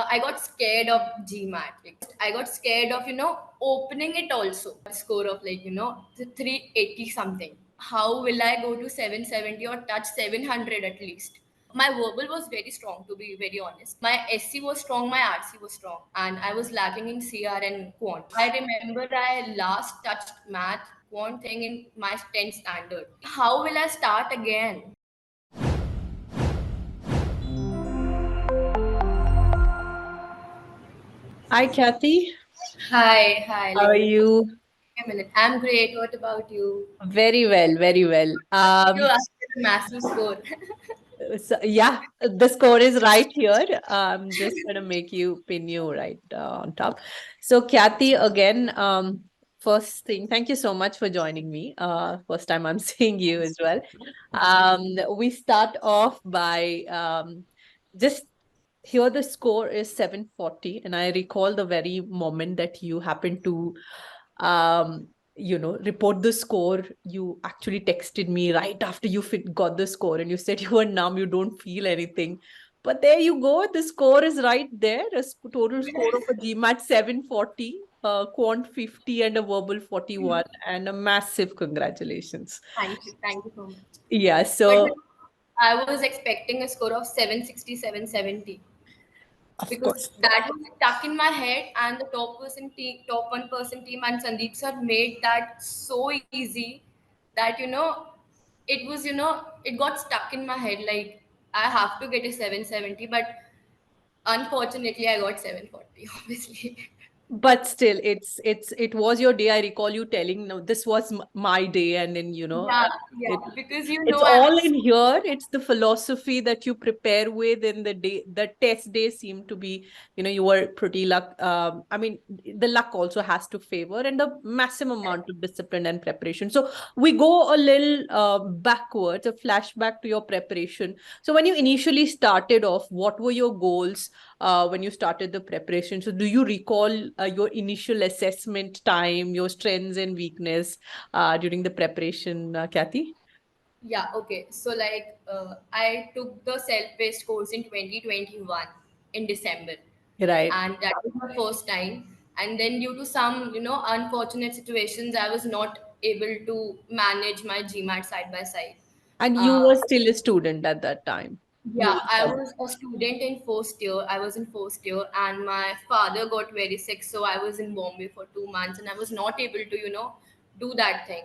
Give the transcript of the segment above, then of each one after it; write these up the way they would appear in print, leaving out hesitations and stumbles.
I got scared of GMAT. Like, I got scared of, opening it also. Score of 380 something. How will I go to 770 or touch 700 at least? My verbal was very strong, to be very honest. My SC was strong, my RC was strong, and I was lacking in CR and quant. I remember I last touched math quant thing in my 10th standard. How will I start again? Hi, Khyati. Hi, How are you? a minute. I'm great. What about you? Very well, very well. You asked a massive score. Yeah, the score is right here. I'm just gonna make you pin you right on top. So, Khyati, again, first thing, thank you so much for joining me. First time I'm seeing you as well. We start off by just here the score is 740, and I recall the very moment that you happened to report the score. You actually texted me right after you got the score, and you said you were numb, you don't feel anything. But there you go, the score is right there. Total score of a GMAT 740, quant 50, and a verbal 41, and a massive congratulations. Thank you so much. Yeah, But so I was expecting a score of 760, 770, of because course. that was stuck in my head, and the top 1% team and Sandeep sir made that so easy that it got stuck in my head. Like, I have to get a 770, but unfortunately I got 740 obviously. But still, it was your day. I recall you telling, no, this was my day, and then Yeah, it because it's I all was. in here. It's the philosophy that you prepare with, and the test day seemed to be, you were pretty luck. I mean, the luck also has to favor, and the massive amount of discipline and preparation. So we go a little backwards, a flashback to your preparation. So when you initially started off, what were your goals when you started the preparation? So do you recall your initial assessment time, your strengths and weakness during the preparation, Kathy? Yeah, okay. So, I took the self-paced course in 2021 in December, Right. and that was my first time. And then, due to some, unfortunate situations, I was not able to manage my GMAT side by side. And you Uh, were still a student at that time. You yeah, were I college. was a student in first year. I was in first year, and my father got very sick, so I was in Bombay for 2 months, and I was not able to, do that thing.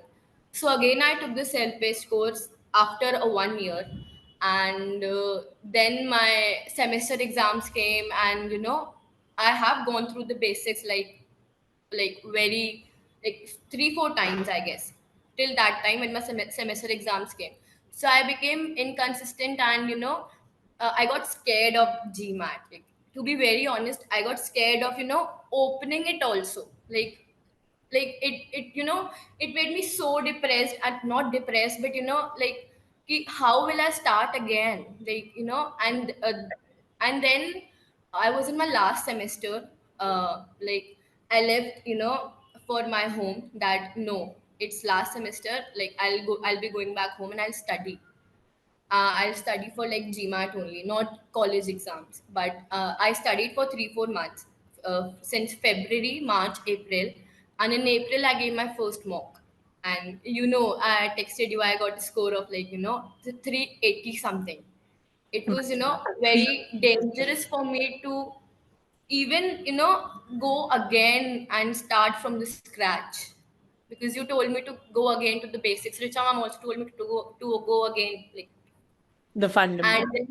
So again, I took the self-paced course after a 1 year, and then my semester exams came, and I have gone through the basics very, like 3 4 times, I guess, till that time when my semester exams came. So I became inconsistent, and I got scared of GMAT. Like, to be very honest, I got scared of opening it also. It made me so depressed, and not depressed, but how will I start again, and then I was in my last semester. Like, I left, for my home, that no, it's last semester. Like, I'll be going back home and I'll study for like GMAT only, not college exams. But I studied for 3 4 months, since February, March, April, and in April I gave my first mock. And I texted you. I got a score of 380 something. It was Three. very dangerous for me to even go again and start from the scratch, because you told me to go again to the basics. Richa ma'am also told me to go again, like. The And fundamental. then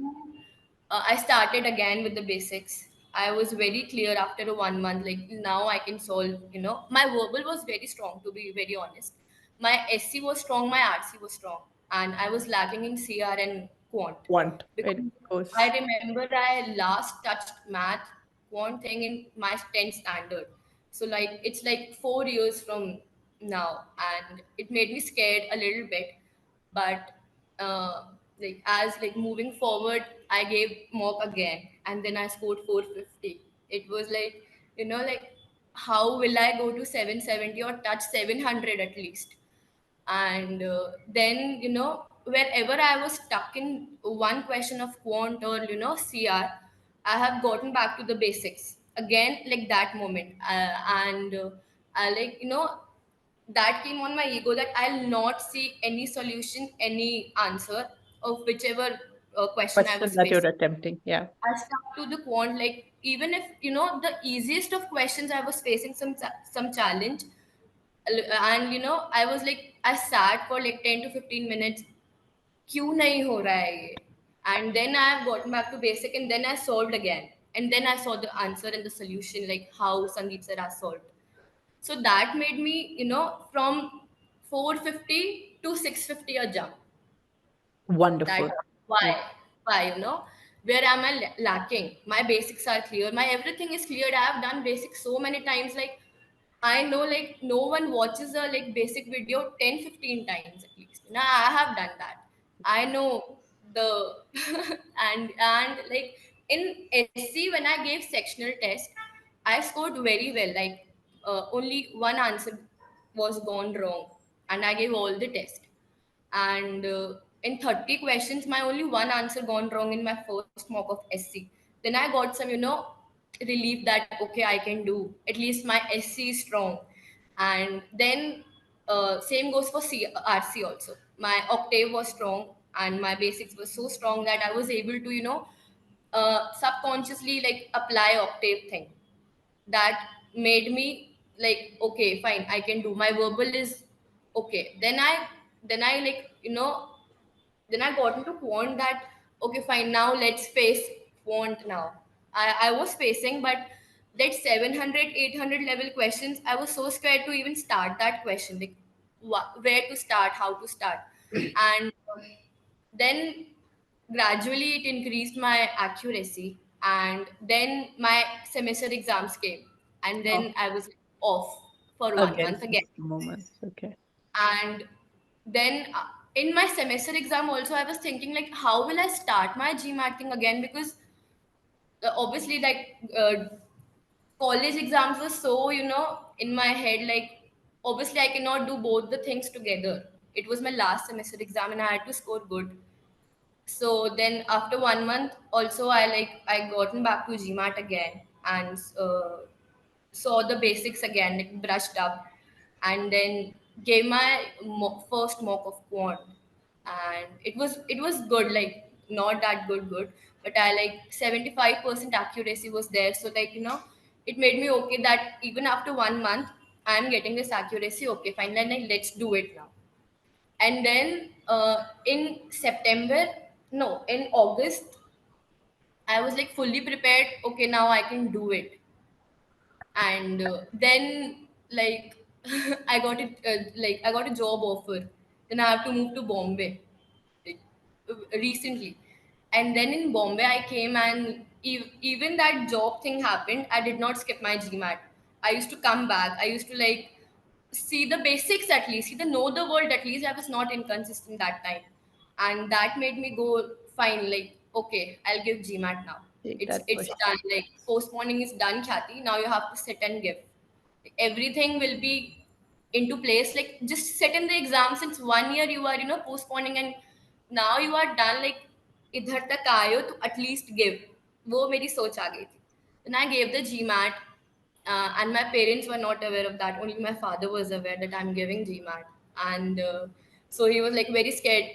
I started again with the basics. I was very clear after a 1 month, like, now I can solve. My verbal was very strong, to be very honest. My SC was strong, my RC was strong, and I was lacking in CR and quant. Want Because it I goes. remember I last touched math quant thing in my 10th standard. So, like, it's like 4 years from now, and it made me scared a little bit. But uh, as like moving forward, I gave mock again, and then I scored 450. It was like, how will I go to 770 or touch 700 at least? And then, wherever I was stuck in one question of quant or CR, I have gotten back to the basics again, like that moment, and I like that came on my ego that I'll not see any solution, any answer of whichever question I Question was that you're facing. attempting. Yeah. I stuck to the quant, like even if the easiest of questions I was facing some challenge, and I was like I sat for like 10 to 15 minutes. क्यों नहीं हो रहा है ये? And then I have gotten back to basic, and then I solved again, and then I saw the answer and the solution, like how Sandeep sir has solved. So that made me, from 450 to 650 a jump. That Wonderful. why where am I lacking? My basics are clear, my everything is cleared. I have done basics so many times, like I know, like no one watches a like basic video 10, 15 times at least. Now I have done that. I know the and like in SC when I gave sectional test, I scored very well. Like only one answer was gone wrong, and I gave all the test. And in 30 questions, my only one answer gone wrong in my first mock of SC. Then I got some, relief that okay, I can do. At least my SC is strong. And then same goes for RC also. My octave was strong, and my basics were so strong that I was able to, subconsciously like apply octave thing. That made me like okay, fine, I can do. My verbal is okay. Then I like then I got into quant that okay, fine, now let's face quant now. I was facing, but that 700, 800 level questions, I was so scared to even start that question, like where to start, how to start. And then gradually it increased my accuracy, and then my semester exams came, and Oh, then I was off for one again, month again. face the moment. Okay. And then in my semester exam also, I was thinking like how will I start my GMAT thing again, because obviously like college exams were so in my head, like obviously I cannot do both the things together. It was my last semester exam and I had to score good. So then after 1 month also, I gotten back to GMAT again, and saw the basics again, like brushed up, and then gave my first mock of quant, and it was good, like not that good, but I like 75% accuracy was there. So like it made me okay that even after 1 month I'm getting this accuracy. Okay, fine, then like, let's do it now. And then in September, no, in August, I was like fully prepared. Okay, now I can do it. And then like I got it, like I got a job offer. Then I have to move to Bombay, like, recently. And then in Bombay I came, and even that job thing happened, I did not skip my GMAT. I used to come back. I used to like see the basics, at least see the know the world. At least I was not inconsistent that time, and that made me go fine, like okay, I'll give GMAT now. Take it's that it's push. done, like postponing is done, Khyati. Now you have to sit and give. Everything will be into place. Like just sit in the exam. Since 1 year you are postponing, and now you are done, like idhar tak aaye ho to at least give. वो मेरी सोच आ गई थी. Then I gave the GMAT, and my parents were not aware of that. Only my father was aware that I'm giving GMAT, and so he was like very scared.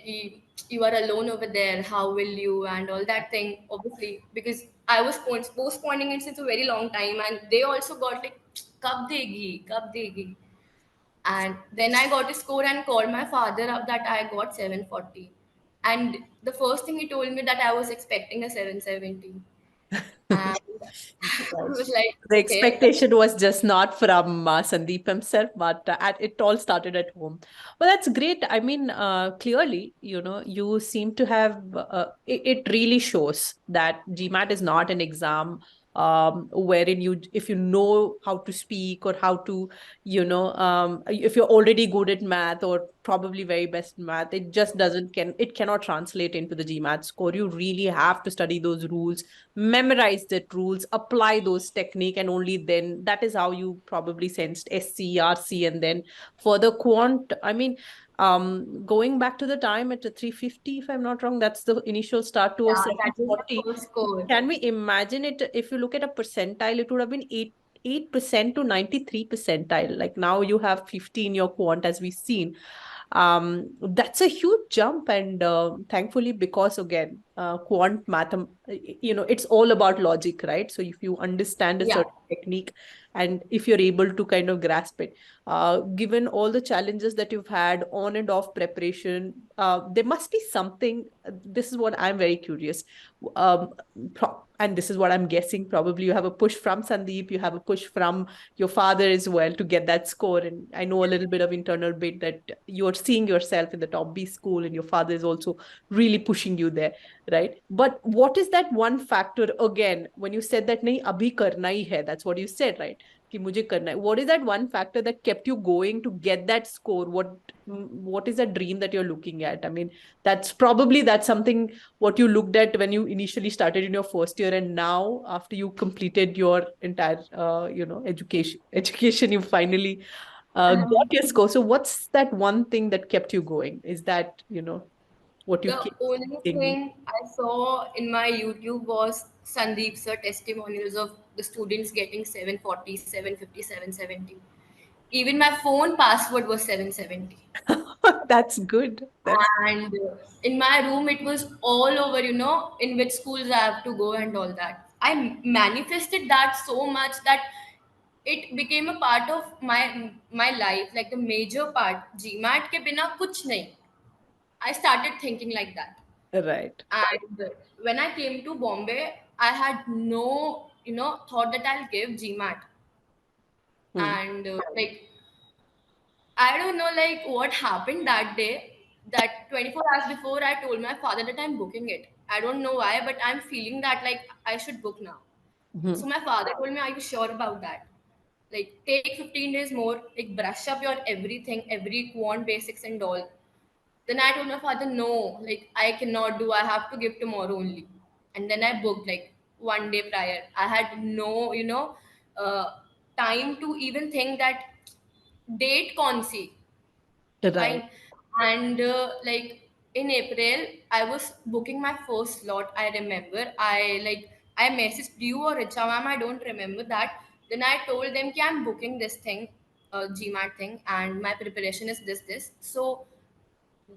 You are alone over there. How will you and all that thing? Obviously, because I was postponing it since a very long time, and they also got like kab degi. And then I got a score and called my father up that I got 740. And the first thing he told me that I was expecting a 770. And I Right. was like, The okay. expectation was just not from Sandeep himself, but it all started at home. Well, that's great. I mean, clearly, you seem to have, it really shows that GMAT is not an exam wherein if you know how to speak or how to, if you're already good at math or probably very best math, it just doesn't it cannot translate into the GMAT score. You really have to study those rules, memorize that rules, apply those technique, and only then that is how you probably sensed SC, and then for the quant, I mean, going back to the time at the 350, if I'm not wrong, that's the initial start to a Yeah, that was the 740. first score. Can we imagine it? If you look at a percentile, it would have been 8% to 93 percentile. Like now you have 50 in your quant, as we've seen. That's a huge jump, and thankfully, because again, quant math, it's all about logic, right? So if you understand a Yeah. certain technique, and if you're able to kind of grasp it, given all the challenges that you've had on and off preparation, there must be something. This is what I'm very curious. Um, and this is what I'm guessing. Probably you have a push from Sandeep, you have a push from your father as well to get that score. And I know a little bit of internal bit that you're seeing yourself in the top B school, and your father is also really pushing you there, right? But what is that one factor again when you said that nahi abhi karna hi hai? That's what you said, right? कि मुझे करना है. What is that one factor that kept you going to get that score? What is that dream that you're looking at? I mean, that's something what you looked at when you initially started in your first year, and now after you completed your entire education, you finally got your score. So what's that one thing that kept you going? Is that what you The keep only saying? thing I saw in my YouTube was Sandeep sir testimonials of the students getting 740, 750, 770. Even my phone password was 770. That's good. That's And in my room, it was all over, in which schools I have to go and all that. I manifested that so much that it became a part of my life, like the major part. GMAT ke bina kuch nahi. I started thinking like that. right. And when I came to Bombay, I had no, thought that I'll give GMAT. Hmm. And like, I don't know, like, what happened that day. That 24 hours before, I told my father that I'm booking it. I don't know why, but I'm feeling that, like, I should book now. Hmm. So my father told me, "Are you sure about that? Like, take 15 days more, like, brush up your everything, every quant basics and all." Then I told my father, "No, like, I cannot do. I have to give tomorrow only." And then I booked, like, 1 day prior. I had no, time to even think that date कौन सी. Right. Fine. And like in April, I was booking my first slot. I remember I messaged you or Richa ma'am. I don't remember that. Then I told them that I'm booking this thing, GMAT thing, and my preparation is this. So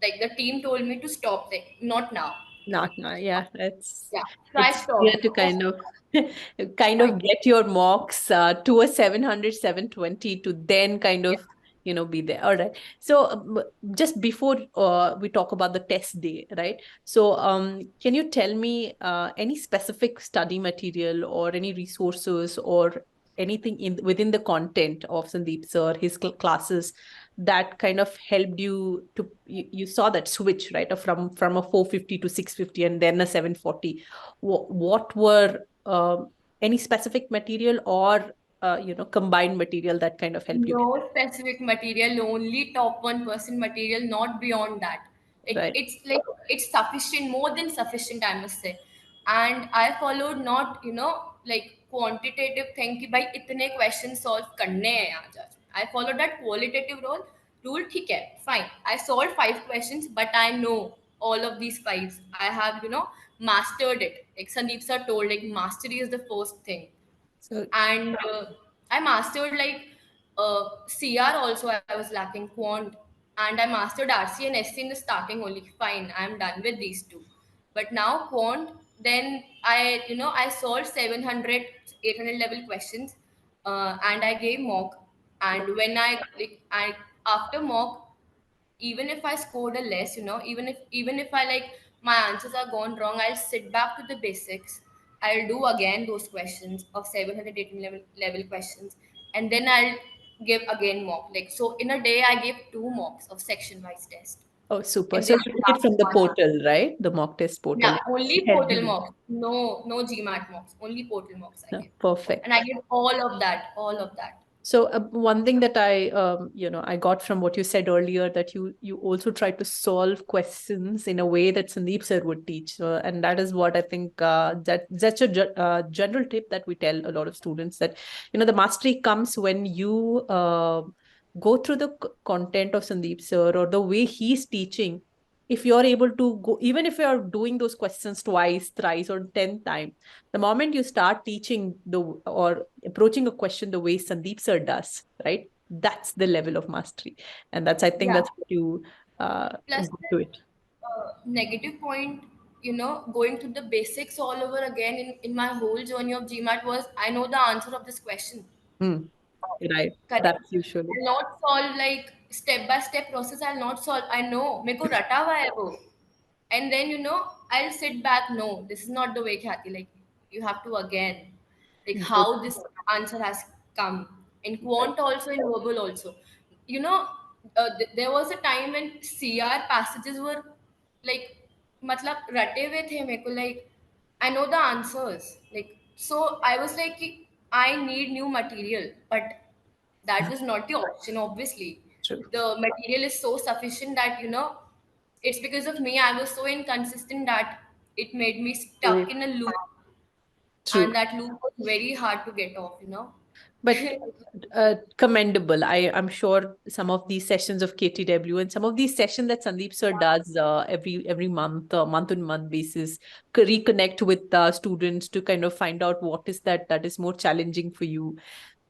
like the team told me to stop there, not now. Not now. Yeah, Yeah. So I it's here stopped. to kind of kind Fine. of get your mocks to a 700, 720 to then kind of be there. All right. So just before we talk about the test day, right? So can you tell me any specific study material or any resources or anything in within the content of Sandeep sir, his classes, that kind of helped you to you saw that switch, right, from a 450 to 650 and then a 740. What were any specific material or combined material that kind of helped you get No specific material, only top 1% material, not beyond that. that right? It's sufficient, more than sufficient, I must say. And I followed not, like quantitative thing कि भाई इतने question solve करने हैं आज आज. I followed that qualitative rule ठीक है, fine. I solved 5 questions, but I know all of these fives. I have, mastered it. Like Sandeep sir told, like mastery is the first thing. So And I mastered like CR also. I was lacking quant, and I mastered RC and SC in the starting only. Fine, I'm done with these two. But now quant, then I solved 700, 800 level questions, and I gave mock. And when I after mock, even if I scored a less, even if I like my answers are gone wrong, I'll sit back to the basics. I'll do again those questions of 718 level questions, and then I'll give again mock. Like so, in a day, I gave 2 mocks of section wise test, oh, super. and they So should you did it last from the 1 hour. portal, right? The mock test portal. Yeah, only Helped portal you. mocks. No GMAT mocks. Only portal mocks I No, give, perfect. and I give all of that. All of that. So one thing that I got from what you said earlier, that you also try to solve questions in a way that Sandeep sir would teach, and that is what I think, that's a general tip that we tell a lot of students, that the mastery comes when you go through the content of Sandeep sir, or the way he's teaching. If you're able to go, even if you're doing those questions twice, thrice, or 10th time, the moment you start teaching or approaching a question the way Sandeep sir does, right? That's the level of mastery. And that's, I think Yeah. that's what you Plus, go to it. negative point, going through the basics all over again in my whole journey of GMAT was I know the answer of this question. Hmm. Right. Correct. That's usually I'll not solve like step by step process. I'll not solve. I know. मेरे को रटा हुआ है वो. And then I'll sit back. No, this is not the way, Khyati. Like you have to again, like how good. this answer has come in quant also in verbal also. You know, there was a time when CR passages were like, मतलब रटे हुए थे मेरे को, like I know the answers. Like so, I was like, कि I need new material, but that was not the option. Obviously, True. the material is so sufficient that it's because of me I was so inconsistent that it made me True. stuck in a loop, True. and that loop was very hard to get off. But commendable. I'm sure some of these sessions of KTW and some of these sessions that Sandeep sir does every month, month on month basis, reconnect with students to kind of find out what is that is more challenging for you.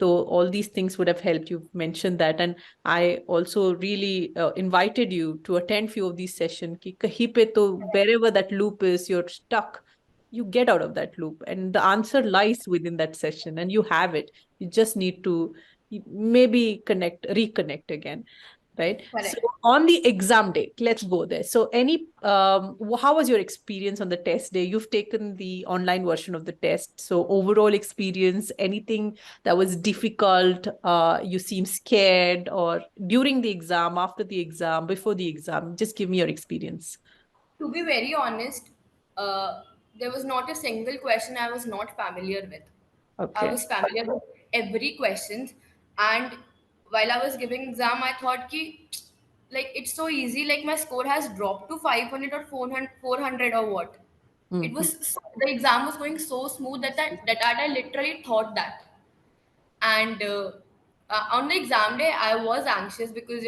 So all these things would have helped. You've mentioned that, and I also really invited you to attend few of these sessions. कि कहीं पे तो wherever that loop is, you're stuck. You get out of that loop, and the answer lies within that session, and you have it. You just need to maybe reconnect again, right? So Correct. on the exam day, let's go there. So how was your experience on the test day? You've taken the online version of the test. So overall experience, anything that was difficult, you seem scared, or during the exam, after the exam, before the exam, just give me your experience. To be very honest, uh, there was not a single question I was not familiar with. I Okay. was familiar with every questions, and while I was giving exam, I thought ki like it's so easy. Like my score has dropped to 500 or 400 or what. It Mhm. was the exam was going so smooth that I literally thought that. And on the exam day I was anxious because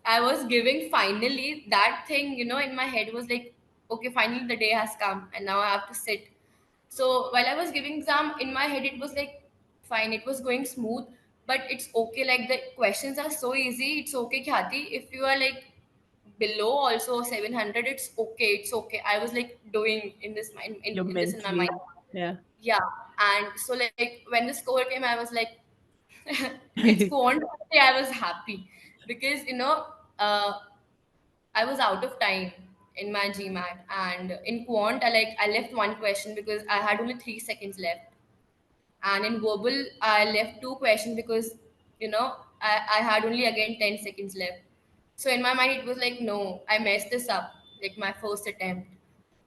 I was giving, finally that thing in my head was like, okay, finally the day has come and now I have to sit. So while I was giving exam, in my head it was like, fine, it was going smooth, but it's okay, like the questions are so easy, it's okay, Khyati, if you are like below also 700, it's okay, it's okay. I was like doing in this mind, You're in this in my mind. mentally, yeah. Yeah. And so like when the score came, I was like, it's quant. I was happy because uh, I was out of time in my GMAT, and in quant I left one question because I had only 3 seconds left, and in verbal I left two questions because I had only again 10 seconds left. So in my mind it was like, no, I messed this up, like my first attempt.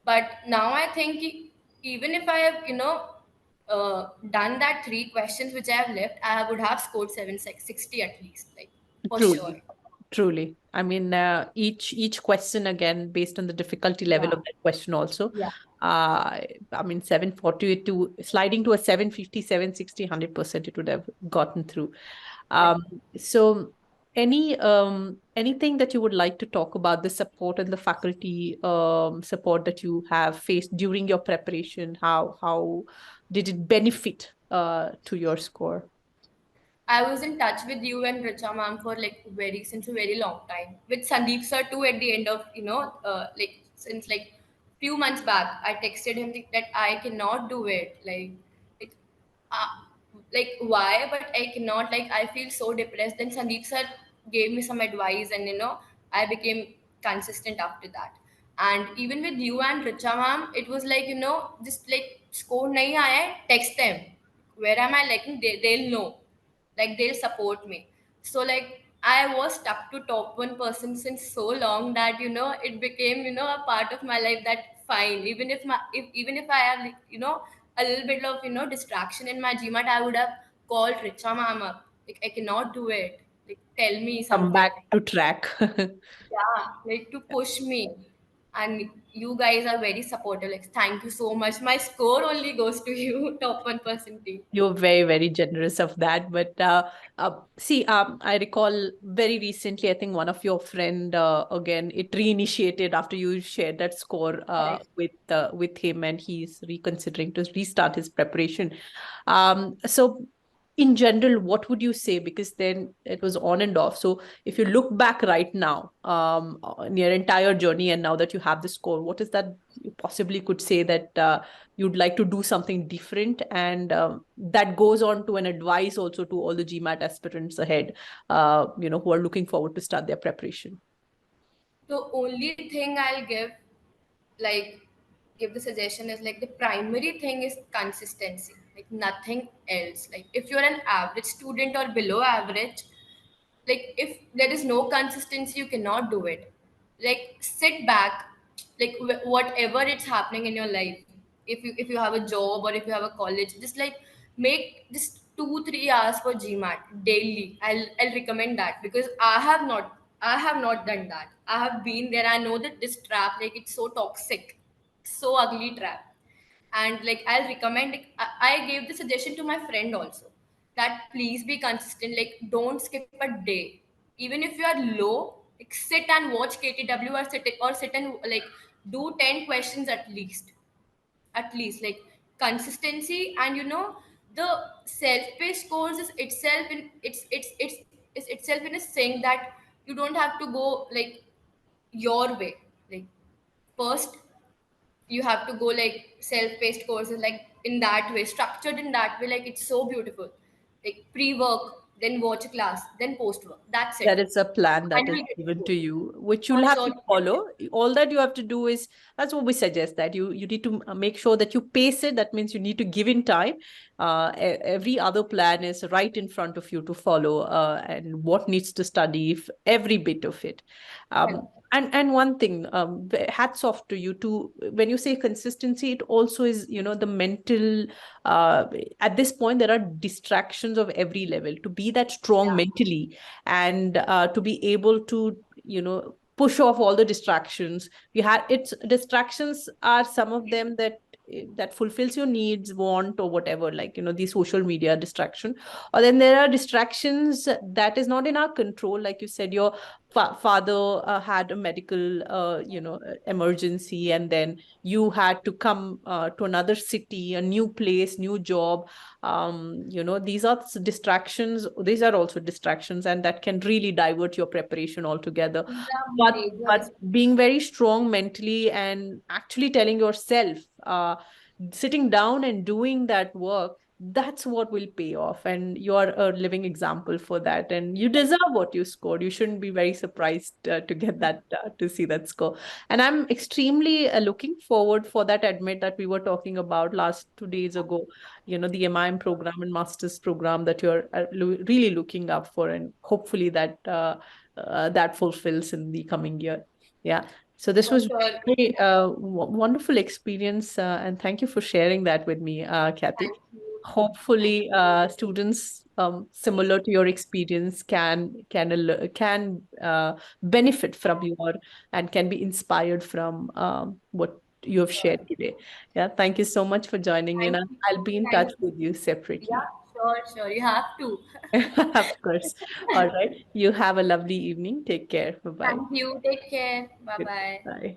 But now I think even if I have done that three questions which I have left, I would have scored 760 at least, like for sure. Truly. Truly. I mean, each question again based on the difficulty level Yeah. of that question also. Yeah. I mean, 740 to sliding to a 750, 760, 100% it would have gotten through. Correct. Um, so anything that you would like to talk about the support and the faculty support that you have faced during your preparation? How did it benefit to your score? I was in touch with you and Richa ma'am for like very since a very long time. With Sandeep sir too at the end of like since like few months back, I texted him that I cannot do it. Like uh, like why? But I cannot. Like I feel so depressed. Then Sandeep sir gave me some advice, and I became consistent after that. And even with you and Richa ma'am, it was like just like score nahi aaya hai, text them. Where am I lacking? They'll know, like they'll support me. So like I was stuck to top 1% since so long that it became a part of my life, that fine, even if even if I have like, a little bit of distraction in my GMAT, I would have called Richa ma'am up, Like I cannot do it. Like tell me Come something. back to track. Yeah, like to push me. And you guys are very supportive. Like thank you so much. My score only goes to you, top 1%. You're very, very generous of that. But see, I recall very recently, I think one of your friend, again, it reinitiated after you shared that score Correct. with him, and he's reconsidering to restart his preparation. So in general, what would you say? Because then it was on and off. So if you look back right now, on your entire journey, and now that you have the score, what is that you possibly could say that you'd like to do something different, and that goes on to an advice also to all the GMAT aspirants ahead, who are looking forward to start their preparation. The only thing I'll like give the suggestion is like the primary thing is consistency, like nothing else. Like if you're an average student or below average, like if there is no consistency, you cannot do it. Like sit back, like whatever it's happening in your life, if you have a job or if you have a college, just like make just 2 3 hours for GMAT daily. I'll recommend that, because I have not done that. I have been there. I know that this trap, like it's so toxic, so ugly trap. And like I'll recommend, like, I gave the suggestion to my friend also, that please be consistent, like don't skip a day. Even if you are low, like sit and watch KTW, or sit and like do 10 questions at least, like consistency. And the self-paced course is itself in it's itself in a saying that you don't have to go like your way. Like first you have to go like self-paced courses, like in that way, structured in that way, like it's so beautiful. Like pre-work, then watch a class, then post-work, that's That it. is a plan that And is you'll get given through. to you, which For you'll have sure to you'll get follow. All that you have to do is, that's what we suggest, that you need to make sure that you pace it. That means you need to give in time. Every other plan is right in front of you to follow, and what needs to study, if every bit of it. through. And one thing, hats off to you too. When you say consistency, it also is, the mental. Uh, at this point, there are distractions of every level. To be that strong Yeah. mentally, and to be able to push off all the distractions you had. It's distractions are some of them that fulfills your needs, want, or whatever, like the social media distraction. Or then there are distractions that is not in our control, like you said, your father had a medical emergency, and then you had to come to another city, a new place, new job. These are distractions. These are also distractions, and that can really divert your preparation altogether. These are but major but being very strong mentally and actually telling yourself, sitting down and doing that work, that's what will pay off, and you're a living example for that, and you deserve what you scored. You shouldn't be very surprised to get that, to see that score. And I'm extremely looking forward for that admit that we were talking about last 2 days ago, the MIM program and master's program that you're really looking up for, and hopefully that fulfills in the coming year. Yeah. So this for was sure. very wonderful experience, and thank you for sharing that with me, Khyati. Thank you. Thank Hopefully, you. students similar to your experience can benefit from your, and can be inspired from what you have Sure. shared today. Yeah, thank you so much for joining in. Thank I'll you. be in touch Thank you. with you separately. Yeah, sure, you have to. Of course. All right. You have a lovely evening. Take care. Bye bye. Thank you. Take care. Bye bye. Bye.